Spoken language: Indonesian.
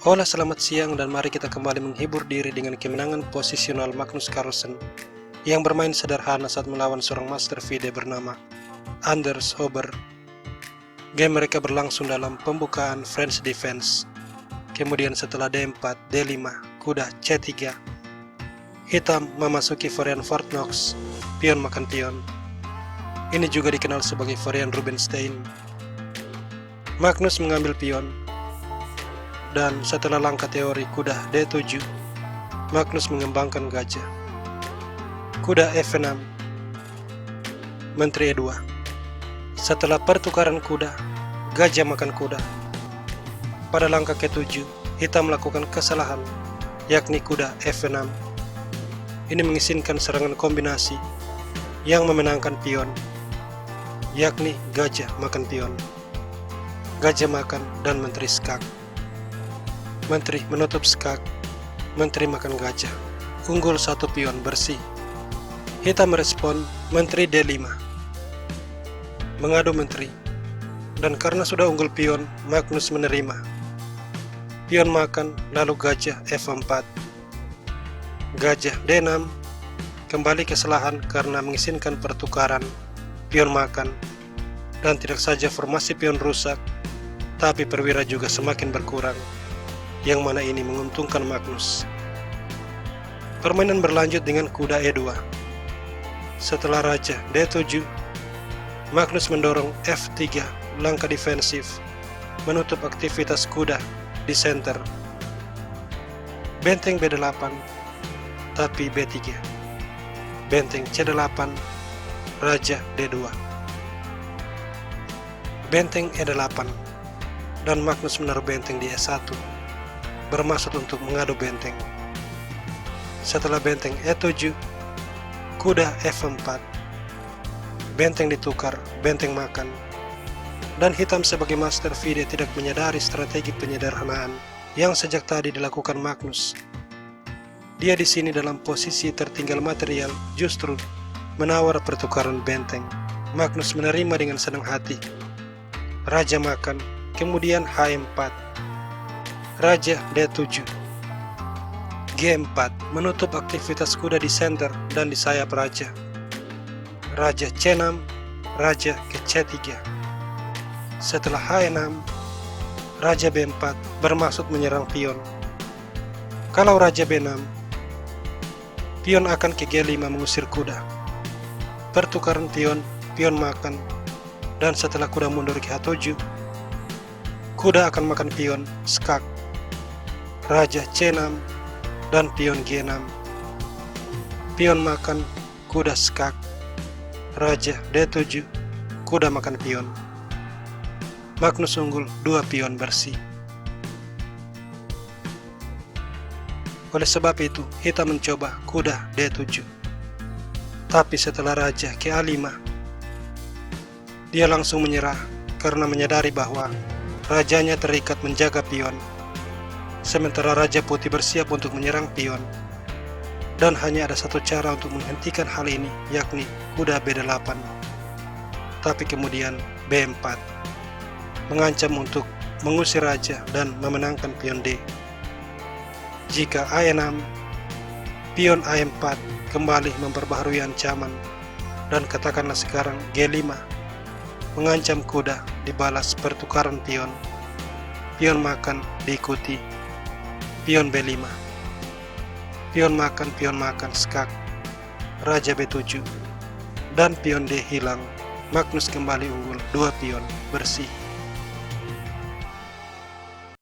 Hola, selamat siang dan mari kita kembali menghibur diri dengan kemenangan posisional Magnus Carlsen yang bermain sederhana saat melawan seorang master FIDE bernama Anders Huber. Game mereka berlangsung dalam pembukaan French Defense. Kemudian setelah D4, D5, kuda C3, hitam memasuki varian Fort Knox, pion makan pion. Ini juga dikenal sebagai varian Rubinstein. Magnus mengambil pion, dan setelah langkah teori kuda D7, Magnus mengembangkan gajah. Kuda F6, menteri E2. Setelah pertukaran kuda, gajah makan kuda. Pada langkah ke-7, hitam melakukan kesalahan, yakni kuda F6. Ini mengizinkan serangan kombinasi yang memenangkan pion, yakni gajah makan pion, gajah makan, dan menteri skak. Menteri menutup skak, menteri makan gajah, unggul satu pion bersih. Hitam merespon menteri D5, mengadu menteri, dan karena sudah unggul pion, Magnus menerima. Pion makan, lalu gajah F4. Gajah D6, kembali kesalahan karena mengizinkan pertukaran pion makan, dan tidak saja formasi pion rusak, tapi perwira juga semakin berkurang, yang mana ini menguntungkan Magnus. Permainan berlanjut dengan kuda E2. Setelah raja D7, Magnus mendorong F3, langkah defensif, menutup aktivitas kuda di center. Benteng B8, tapi B3. Benteng C8, raja D2. Benteng E8, dan Magnus menaruh benteng di E1, bermaksud untuk mengadu benteng. Setelah benteng E7, kuda F4, benteng ditukar, benteng makan, dan hitam sebagai master FIDE tidak menyadari strategi penyederhanaan yang sejak tadi dilakukan Magnus. Dia di sini dalam posisi tertinggal material, justru menawar pertukaran benteng. Magnus menerima dengan senang hati. Raja makan, kemudian H4. Raja D7, G4, menutup aktivitas kuda di center dan di sayap raja. Raja C6, raja ke C3. Setelah H6, raja B4 bermaksud menyerang pion. Kalau raja B6, pion akan ke G5 mengusir kuda. Pertukaran pion, pion makan, dan setelah kuda mundur ke H7, kuda akan makan pion, skak. Raja C6 dan pion G6. Pion makan, kuda skak. Raja D7, kuda makan pion. Magnus unggul 2 pion bersih. Oleh sebab itu, hitam mencoba kuda D7. Tapi setelah raja ke A5, dia langsung menyerah karena menyadari bahwa rajanya terikat menjaga pion. Sementara Raja Putih bersiap untuk menyerang pion. Dan hanya ada satu cara untuk menghentikan hal ini, yakni kuda B8. Tapi kemudian B4 mengancam untuk mengusir raja dan memenangkan pion D. Jika A6, pion A4 kembali memperbaharui ancaman, dan katakanlah sekarang G5 mengancam kuda dibalas pertukaran pion. Pion makan diikuti pion B5, pion makan, skak, raja B7, dan pion D hilang. Magnus kembali unggul 2 pion bersih.